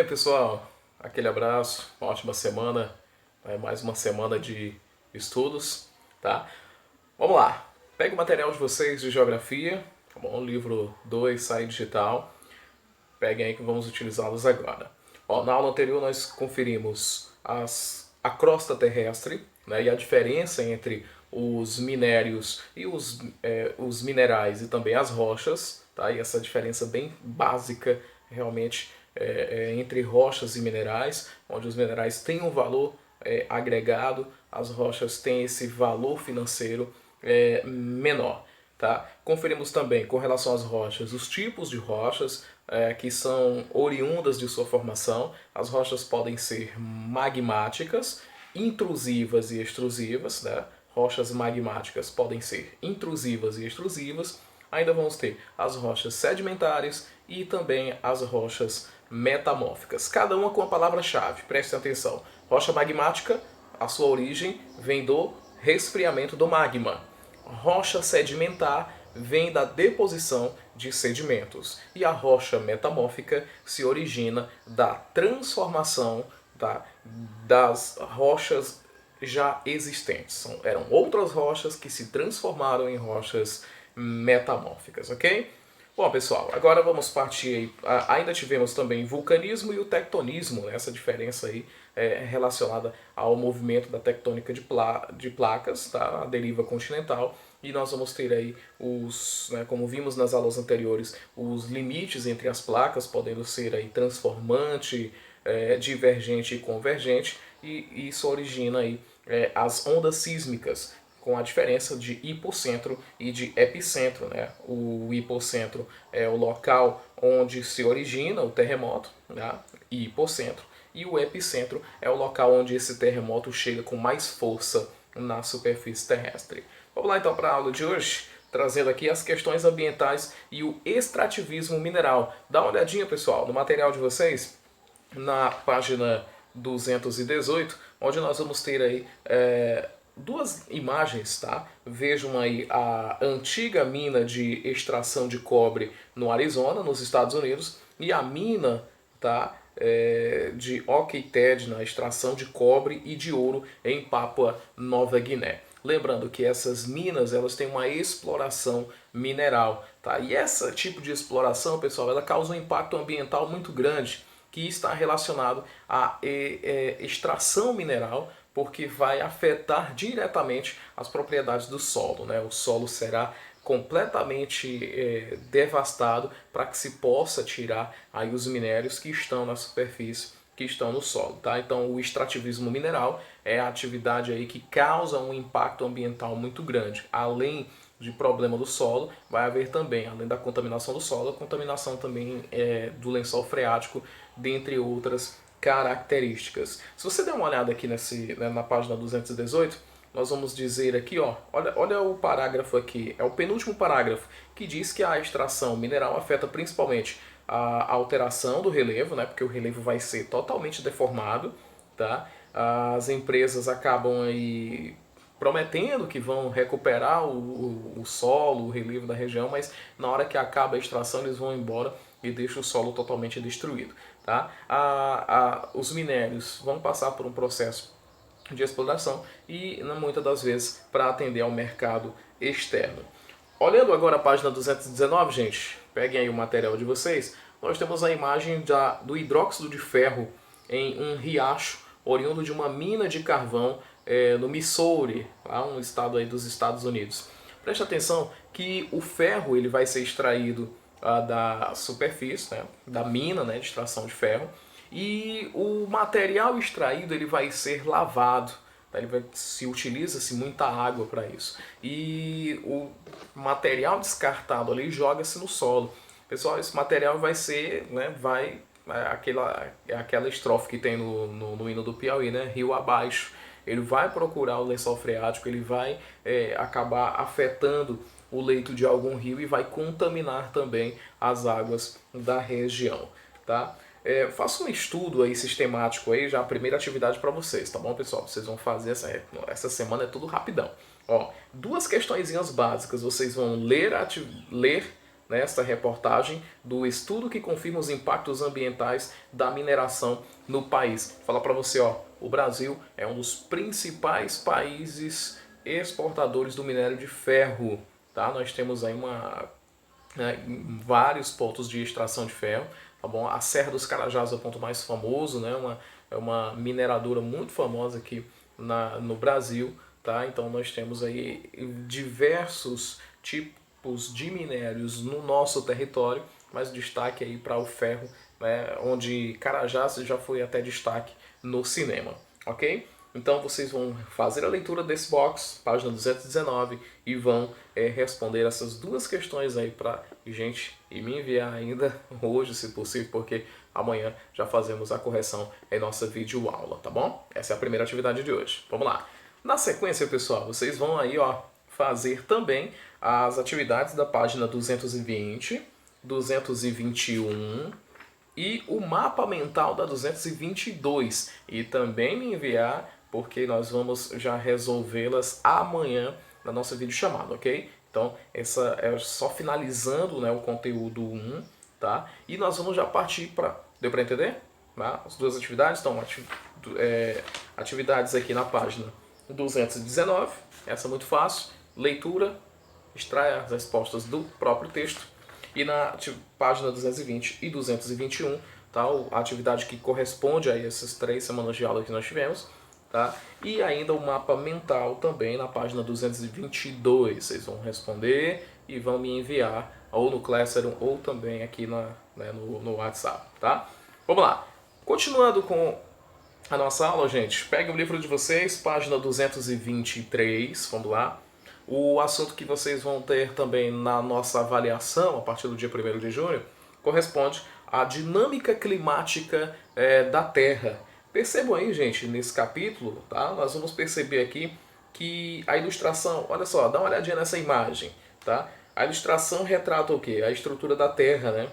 pessoal, aquele abraço, uma ótima semana, mais uma semana de estudos, tá? Vamos lá, pegue o material de vocês de geografia, tá bom? Livro 2, Sai Digital, peguem aí que vamos utilizá-los agora. Ó, na aula anterior nós conferimos a crosta terrestre, né, e a diferença entre os minérios e os minerais e também as rochas, tá? E essa diferença bem básica realmente entre rochas e minerais, onde os minerais têm um valor agregado, as rochas têm esse valor financeiro menor. Tá? Conferimos também, com relação às rochas, os tipos de rochas que são oriundas de sua formação. As rochas podem ser magmáticas, intrusivas e extrusivas. Né? Rochas magmáticas podem ser intrusivas e extrusivas. Ainda vamos ter as rochas sedimentares e também as rochas metamórficas. Cada uma com a palavra-chave, prestem atenção. Rocha magmática, a sua origem vem do resfriamento do magma. Rocha sedimentar vem da deposição de sedimentos. E a rocha metamórfica se origina da transformação das rochas já existentes. Eram outras rochas que se transformaram em rochas metamórficas, ok? Bom, pessoal, agora vamos partir aí. Ainda tivemos também vulcanismo e o tectonismo, né? Essa diferença aí relacionada ao movimento da tectônica de placas, tá? A deriva continental. E nós vamos ter aí como vimos nas aulas anteriores, os limites entre as placas, podendo ser aí transformante, divergente e convergente, e isso origina aí as ondas sísmicas, com a diferença de hipocentro e de epicentro. Né? O hipocentro é o local onde se origina o terremoto, né? E hipocentro. E o epicentro é o local onde esse terremoto chega com mais força na superfície terrestre. Vamos lá então para a aula de hoje, trazendo aqui as questões ambientais e o extrativismo mineral. Dá uma olhadinha, pessoal, no material de vocês, na página 218, onde nós vamos ter aí duas imagens, tá? Vejam aí a antiga mina de extração de cobre no Arizona, nos Estados Unidos, e a mina, tá? De Okeetad, na extração de cobre e de ouro em Papua Nova Guiné. Lembrando que essas minas, elas têm uma exploração mineral, tá? E esse tipo de exploração, pessoal, ela causa um impacto ambiental muito grande, que está relacionado à extração mineral, porque vai afetar diretamente as propriedades do solo. Né? O solo será completamente devastado para que se possa tirar aí os minérios que estão na superfície, que estão no solo. Tá? Então o extrativismo mineral é a atividade aí que causa um impacto ambiental muito grande. Além de problema do solo, vai haver também, além da contaminação do solo, a contaminação também do lençol freático, dentre outras características. Se você der uma olhada aqui na página 218, nós vamos dizer aqui, ó, olha o parágrafo aqui, é o penúltimo parágrafo, que diz que a extração mineral afeta principalmente a alteração do relevo, né, porque o relevo vai ser totalmente deformado, tá? As empresas acabam aí prometendo que vão recuperar o solo, o relevo da região, mas na hora que acaba a extração eles vão embora e deixam o solo totalmente destruído. Tá? Os minérios vão passar por um processo de exploração e muitas das vezes para atender ao mercado externo. Olhando agora a página 219, gente, peguem aí o material de vocês, nós temos a imagem do hidróxido de ferro em um riacho oriundo de uma mina de carvão no Missouri, lá um estado aí dos Estados Unidos. Preste atenção que o ferro ele vai ser extraído da superfície, né, da mina, né, de extração de ferro, e o material extraído ele vai ser lavado. Tá? Se utiliza-se muita água para isso. E o material descartado ali joga-se no solo. Pessoal, esse material vai ser, né, aquela estrofe que tem no hino do Piauí, né, rio abaixo. Ele vai procurar o lençol freático, ele vai acabar afetando o leito de algum rio e vai contaminar também as águas da região. Tá? Faça um estudo aí sistemático aí, já a primeira atividade para vocês, tá bom, pessoal? Vocês vão fazer essa semana, é tudo rapidão. Ó, duas questõezinhas básicas, vocês vão ler nesta reportagem do estudo que confirma os impactos ambientais da mineração no país. Vou falar para você, ó, o Brasil é um dos principais países exportadores do minério de ferro, tá? Nós temos aí vários pontos de extração de ferro, tá bom? A Serra dos Carajás é o ponto mais famoso, né? É uma mineradora muito famosa aqui no Brasil, tá? Então nós temos aí diversos tipos de minérios no nosso território, mas destaque aí para o ferro, né? Onde Carajás já foi até destaque no cinema, ok? Então vocês vão fazer a leitura desse box, página 219, e vão responder essas duas questões aí pra gente e me enviar ainda hoje, se possível, porque amanhã já fazemos a correção em nossa videoaula, tá bom? Essa é a primeira atividade de hoje. Vamos lá. Na sequência, pessoal, vocês vão aí, ó, fazer também as atividades da página 220, 221 e o mapa mental da 222. E também me enviar, porque nós vamos já resolvê-las amanhã na nossa videochamada, ok? Então, essa é só finalizando, né, o conteúdo 1, tá? E nós vamos já partir para... Deu para entender? Tá? As duas atividades, então, atividades aqui na página 219, essa é muito fácil, leitura, extraia as respostas do próprio texto, e na página 220 e 221, tá? A atividade que corresponde a essas 3 semanas de aula que nós tivemos, tá? E ainda o mapa mental também na página 222. Vocês vão responder e vão me enviar ou no Classroom ou também aqui no WhatsApp, tá? Vamos lá. Continuando com a nossa aula, gente, pegue o livro de vocês, página 223, vamos lá. O assunto que vocês vão ter também na nossa avaliação, a partir do dia 1º de junho, corresponde à dinâmica climática da Terra. Percebam aí, gente, nesse capítulo, tá? Nós vamos perceber aqui que a ilustração, olha só, dá uma olhadinha nessa imagem, tá? A ilustração retrata o quê? A estrutura da Terra, né?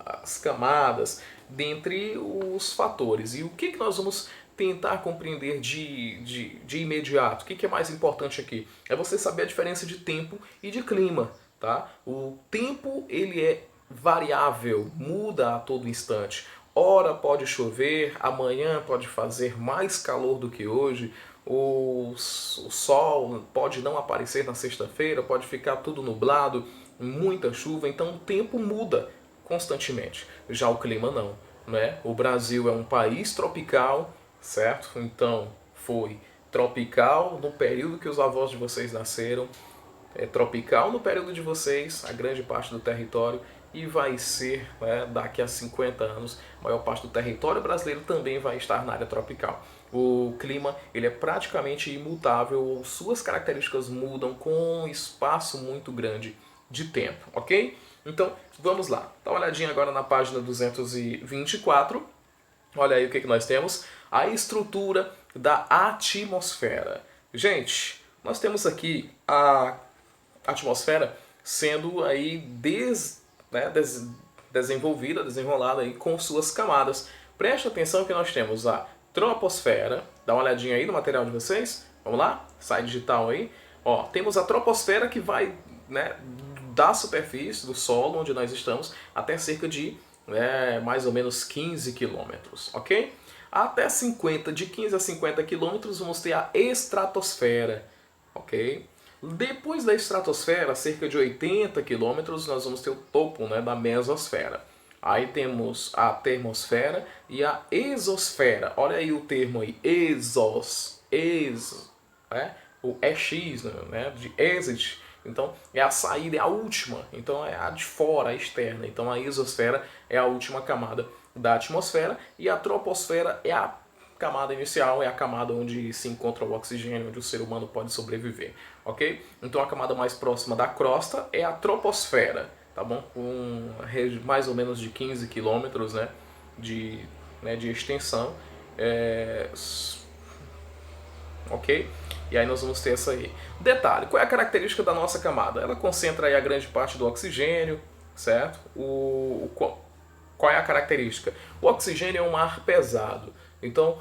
As camadas, dentre os fatores. E o que nós vamos tentar compreender de imediato? O que é mais importante aqui? É você saber a diferença de tempo e de clima, tá? O tempo, ele é variável, muda a todo instante. Ora pode chover, amanhã pode fazer mais calor do que hoje, o sol pode não aparecer na sexta-feira, pode ficar tudo nublado, muita chuva, então o tempo muda constantemente. Já o clima não, né? O Brasil é um país tropical, certo? Então foi tropical no período que os avós de vocês nasceram, é tropical no período de vocês, a grande parte do território, e vai ser, né, daqui a 50 anos, a maior parte do território brasileiro também vai estar na área tropical. O clima, ele é praticamente imutável, suas características mudam com um espaço muito grande de tempo, ok? Então, vamos lá. Dá uma olhadinha agora na página 224. Olha aí o que nós temos. A estrutura da atmosfera. Gente, nós temos aqui a atmosfera sendo aí desenvolvida aí com suas camadas. Preste atenção que nós temos a troposfera. Dá uma olhadinha aí no material de vocês. Vamos lá? Sai digital aí. Ó, temos a troposfera que vai, né, da superfície do solo onde nós estamos até cerca de mais ou menos 15 quilômetros, ok? Até 50, de 15 a 50 quilômetros vamos ter a estratosfera, ok? Depois da estratosfera, cerca de 80 quilômetros, nós vamos ter o topo, né, da mesosfera. Aí temos a termosfera e a exosfera. Olha aí o termo aí, o EX, né, de exit. Então é a saída, é a última. Então é a de fora, a externa. Então a exosfera é a última camada da atmosfera e a troposfera é a camada inicial, é a camada onde se encontra o oxigênio, onde o ser humano pode sobreviver, ok? Então a camada mais próxima da crosta é a troposfera, tá bom? Com mais ou menos de 15 quilômetros, né, de extensão, ok? E aí nós vamos ter essa aí. Detalhe, qual é a característica da nossa camada? Ela concentra aí a grande parte do oxigênio, certo? Qual é a característica? O oxigênio é um ar pesado, então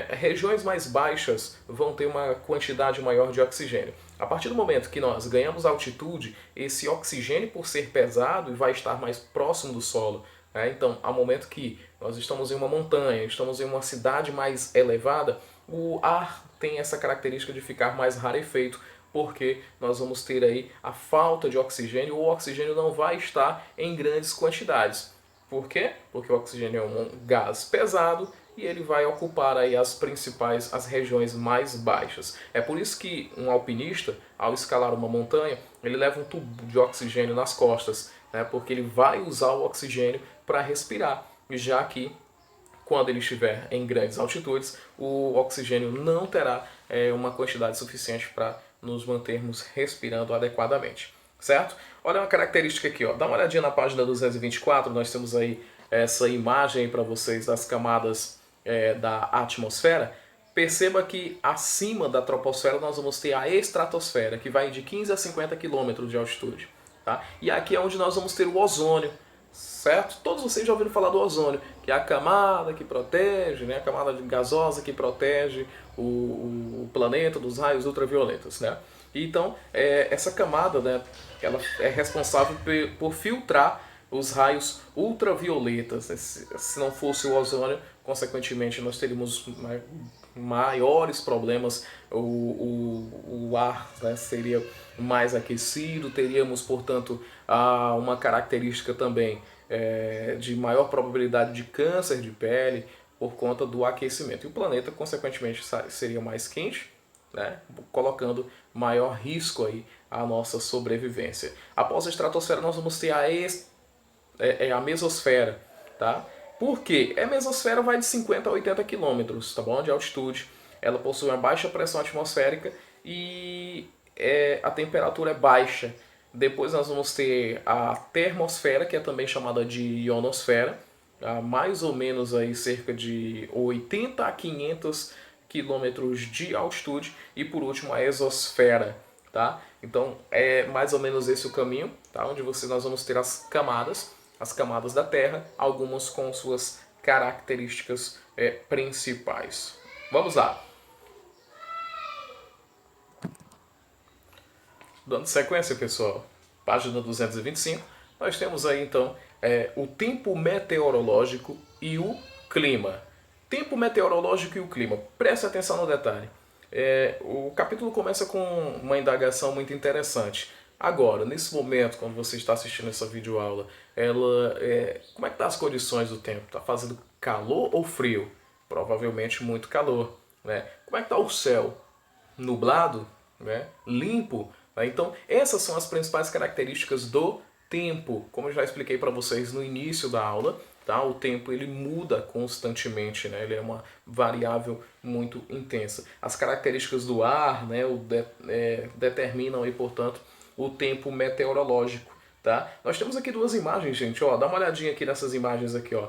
regiões mais baixas vão ter uma quantidade maior de oxigênio. A partir do momento que nós ganhamos altitude, esse oxigênio, por ser pesado, vai estar mais próximo do solo. Né? Então, ao momento que nós estamos em uma montanha, estamos em uma cidade mais elevada, o ar tem essa característica de ficar mais rarefeito, porque nós vamos ter aí a falta de oxigênio, ou o oxigênio não vai estar em grandes quantidades. Por quê? Porque o oxigênio é um gás pesado e ele vai ocupar aí as regiões mais baixas. É por isso que um alpinista, ao escalar uma montanha, ele leva um tubo de oxigênio nas costas, né? Porque ele vai usar o oxigênio para respirar, já que quando ele estiver em grandes altitudes, o oxigênio não terá uma quantidade suficiente para nos mantermos respirando adequadamente, certo? Olha uma característica aqui, ó. Dá uma olhadinha na página 224, nós temos aí essa imagem para vocês das camadas da atmosfera. Perceba que acima da troposfera nós vamos ter a estratosfera, que vai de 15 a 50 quilômetros de altitude. Tá? E aqui é onde nós vamos ter o ozônio, certo? Todos vocês já ouviram falar do ozônio, que é a camada que protege, né? A camada gasosa que protege o planeta dos raios ultravioletas, né? Então, essa camada, né, ela é responsável por filtrar os raios ultravioletas. Se não fosse o ozônio, consequentemente, nós teríamos maiores problemas, o ar, né, seria mais aquecido, teríamos, portanto, uma característica também de maior probabilidade de câncer de pele por conta do aquecimento. E o planeta, consequentemente, seria mais quente, né, colocando maior risco aí à nossa sobrevivência. Após a estratosfera, nós vamos ter a mesosfera, tá? Por quê? A mesosfera vai de 50 a 80 quilômetros, tá bom? De altitude. Ela possui uma baixa pressão atmosférica e a temperatura é baixa. Depois nós vamos ter a termosfera, que é também chamada de ionosfera, mais ou menos aí cerca de 80 a 500 quilômetros de altitude. E por último a exosfera, tá? Então é mais ou menos esse o caminho, tá? Onde nós vamos ter as camadas da Terra, algumas com suas características principais. Vamos lá. Dando sequência, pessoal, página 225, nós temos aí então o tempo meteorológico e o clima. Tempo meteorológico e o clima. Preste atenção no detalhe. O capítulo começa com uma indagação muito interessante. Agora, nesse momento, quando você está assistindo essa videoaula, como é que tá as condições do tempo? Está fazendo calor ou frio? Provavelmente muito calor. Né? Como é que está o céu? Nublado? Né? Limpo? Né? Então, essas são as principais características do tempo. Como eu já expliquei para vocês no início da aula, tá? O tempo ele muda constantemente, né? Ele é uma variável muito intensa. As características do ar, né, determinam aí, portanto, o tempo meteorológico, tá? Nós temos aqui duas imagens, gente, ó, dá uma olhadinha aqui nessas imagens aqui, ó.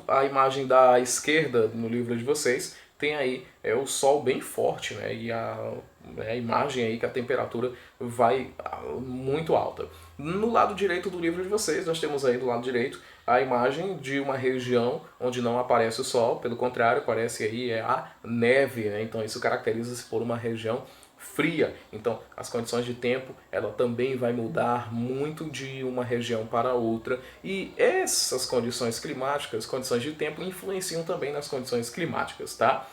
A imagem da esquerda no livro de vocês tem aí o sol bem forte, né? E a imagem aí que a temperatura vai muito alta. No lado direito do livro de vocês, nós temos aí do lado direito a imagem de uma região onde não aparece o sol, pelo contrário, aparece aí a neve, né? Então isso caracteriza-se por uma região fria. Então as condições de tempo ela também vai mudar muito de uma região para outra, e essas condições climáticas, condições de tempo, influenciam também nas condições climáticas, tá?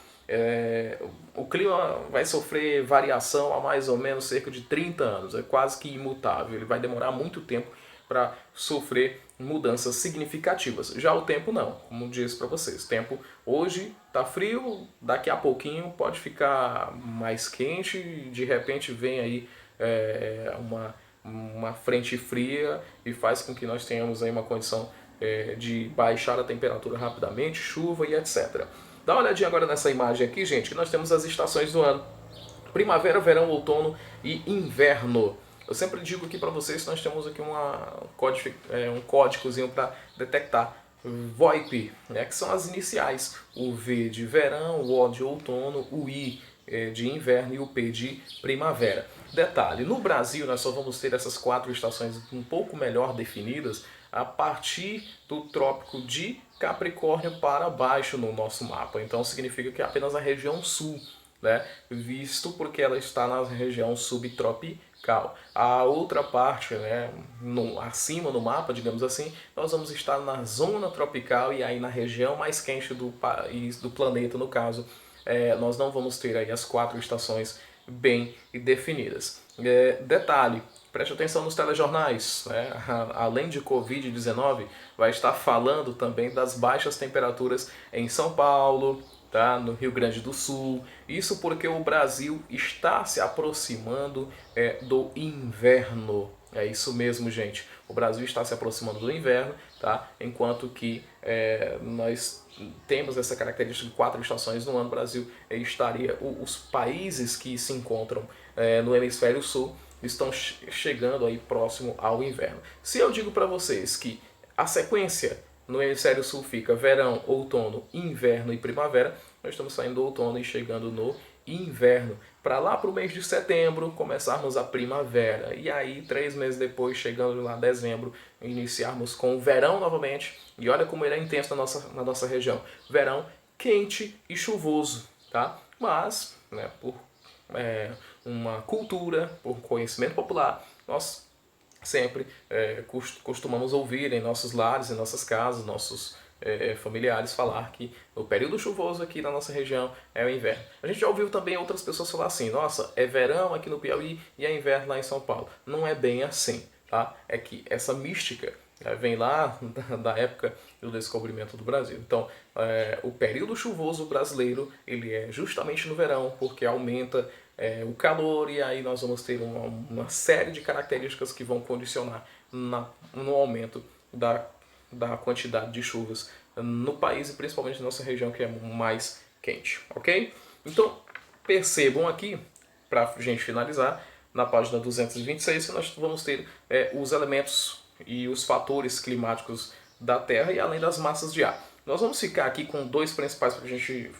O clima vai sofrer variação há mais ou menos cerca de 30 anos, é quase que imutável, ele vai demorar muito tempo para sofrer mudanças significativas. Já o tempo não, como disse para vocês, o tempo hoje está frio, daqui a pouquinho pode ficar mais quente, de repente vem aí uma frente fria e faz com que nós tenhamos aí uma condição de baixar a temperatura rapidamente, chuva e etc. Dá uma olhadinha agora nessa imagem aqui, gente, que nós temos as estações do ano: primavera, verão, outono e inverno. Eu sempre digo aqui para vocês que nós temos aqui um códigozinho para detectar VoIP, né, que são as iniciais. O V de verão, o O de outono, o I de inverno e o P de primavera. Detalhe, no Brasil nós só vamos ter essas 4 estações um pouco melhor definidas a partir do Trópico de Capricórnio para baixo no nosso mapa. Então significa que apenas a região sul, né? Visto porque ela está na região subtropical. A outra parte, né, acima no mapa, digamos assim, nós vamos estar na zona tropical e aí na região mais quente do país, do planeta, no caso, nós não vamos ter aí as 4 estações bem definidas. Detalhe, preste atenção nos telejornais, né? Além de Covid-19, vai estar falando também das baixas temperaturas em São Paulo, tá? No Rio Grande do Sul. Isso porque o Brasil está se aproximando do inverno. É isso mesmo, gente. O Brasil está se aproximando do inverno, tá? Enquanto que nós temos essa característica de 4 estações no ano. O Brasil estaria, os países que se encontram no hemisfério sul estão chegando aí próximo ao inverno. Se eu digo para vocês que a sequência no hemisfério sul fica verão, outono, inverno e primavera, nós estamos saindo do outono e chegando no inverno. Para lá para o mês de setembro começarmos a primavera. E aí, 3 meses depois, chegando lá dezembro, iniciarmos com o verão novamente. E olha como ele é intenso na nossa região. Verão quente e chuvoso, tá? Mas, né, por uma cultura, por conhecimento popular, nós sempre costumamos ouvir em nossos lares, em nossas casas, nossos familiares falar que o período chuvoso aqui na nossa região é o inverno. A gente já ouviu também outras pessoas falar assim, nossa, é verão aqui no Piauí e é inverno lá em São Paulo. Não é bem assim, tá? É que essa mística vem lá da época do descobrimento do Brasil. Então, o período chuvoso brasileiro, ele é justamente no verão, porque aumenta o calor e aí nós vamos ter uma série de características que vão condicionar no aumento da quantidade de chuvas no país e principalmente na nossa região que é mais quente, ok? Então, percebam aqui, para a gente finalizar, na página 226, que nós vamos ter os elementos e os fatores climáticos da Terra e além das massas de ar. Nós vamos ficar aqui com 2 principais para a gente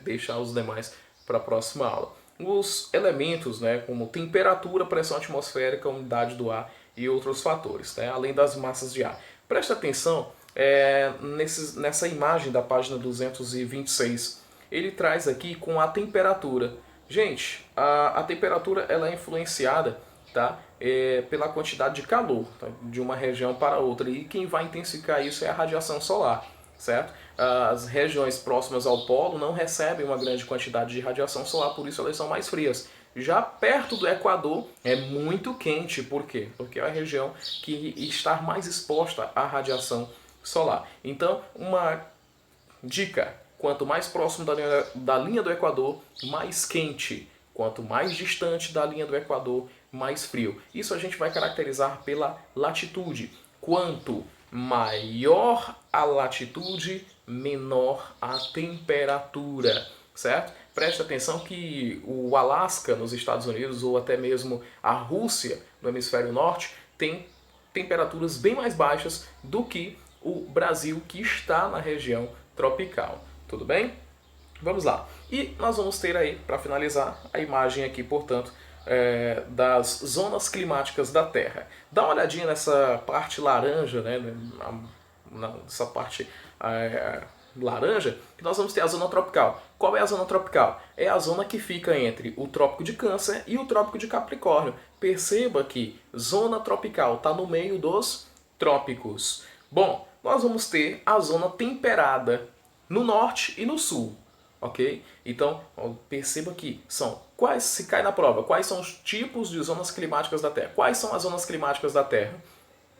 deixar os demais para a próxima aula. Os elementos, né, como temperatura, pressão atmosférica, umidade do ar e outros fatores, né, além das massas de ar. Preste atenção nessa imagem da página 226. Ele traz aqui com a temperatura. Gente, a temperatura ela é influenciada, tá, pela quantidade de calor, tá, de uma região para outra. E quem vai intensificar isso é a radiação solar, certo? As regiões próximas ao polo não recebem uma grande quantidade de radiação solar, por isso elas são mais frias. Já perto do Equador é muito quente, por quê? Porque é a região que está mais exposta à radiação solar. Então, uma dica, quanto mais próximo da linha do Equador, mais quente. Quanto mais distante da linha do Equador, mais frio. Isso a gente vai caracterizar pela latitude. Quanto maior a latitude, menor a temperatura, certo? Preste atenção que o Alasca, nos Estados Unidos, ou até mesmo a Rússia, no hemisfério norte, tem temperaturas bem mais baixas do que o Brasil, que está na região tropical. Tudo bem? Vamos lá. E nós vamos ter aí, para finalizar, a imagem aqui, portanto, das zonas climáticas da Terra. Dá uma olhadinha nessa parte laranja, né, nessa parte laranja, que nós vamos ter a zona tropical. Qual é a zona tropical? É a zona que fica entre o Trópico de Câncer e o Trópico de Capricórnio. Perceba que zona tropical está no meio dos trópicos. Bom, nós vamos ter a zona temperada no norte e no sul. Ok? Então, perceba que se cai na prova, quais são os tipos de zonas climáticas da Terra? Quais são as zonas climáticas da Terra?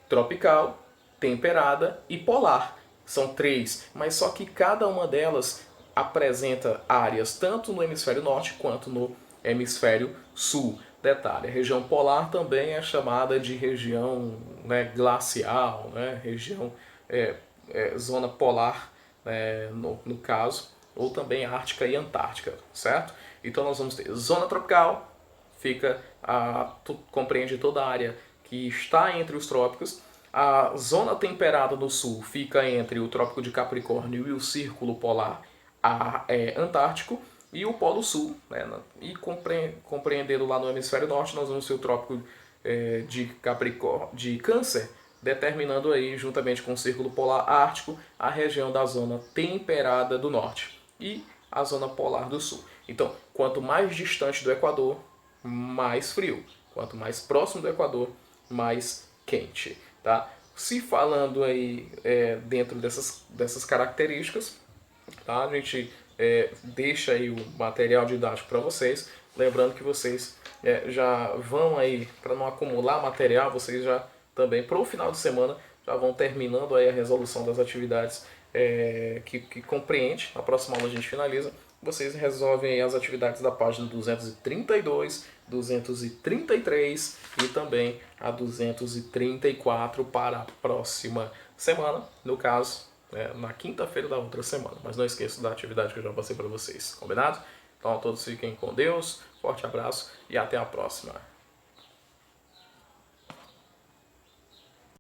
Tropical, temperada e polar. São 3, mas só que cada uma delas apresenta áreas tanto no hemisfério norte quanto no hemisfério sul. Detalhe, a região polar também é chamada de região, né, glacial, né, região, zona polar, no caso, ou também Ártica e Antártica, certo? Então nós vamos ter zona tropical, compreende toda a área que está entre os trópicos. A zona temperada do sul fica entre o Trópico de Capricórnio e o Círculo Polar Antártico e o Polo Sul, né? E compreendendo lá no hemisfério norte, nós vamos ter o Trópico de Câncer, determinando aí, juntamente com o Círculo Polar Ártico, a região da zona temperada do norte e a zona polar do sul. Então, quanto mais distante do Equador, mais frio. Quanto mais próximo do Equador, mais quente, tá? Se falando aí dentro dessas características, tá? A gente deixa aí o material didático para vocês, lembrando que vocês já vão aí, para não acumular material, vocês já também, para o final de semana, já vão terminando aí a resolução das atividades que compreende. Na próxima aula a gente finaliza. Vocês resolvem aí as atividades da página 232, 233 e também a 234 para a próxima semana, no caso, na quinta-feira da outra semana. Mas não esqueça da atividade que eu já passei para vocês, combinado? Então, todos fiquem com Deus, forte abraço e até a próxima.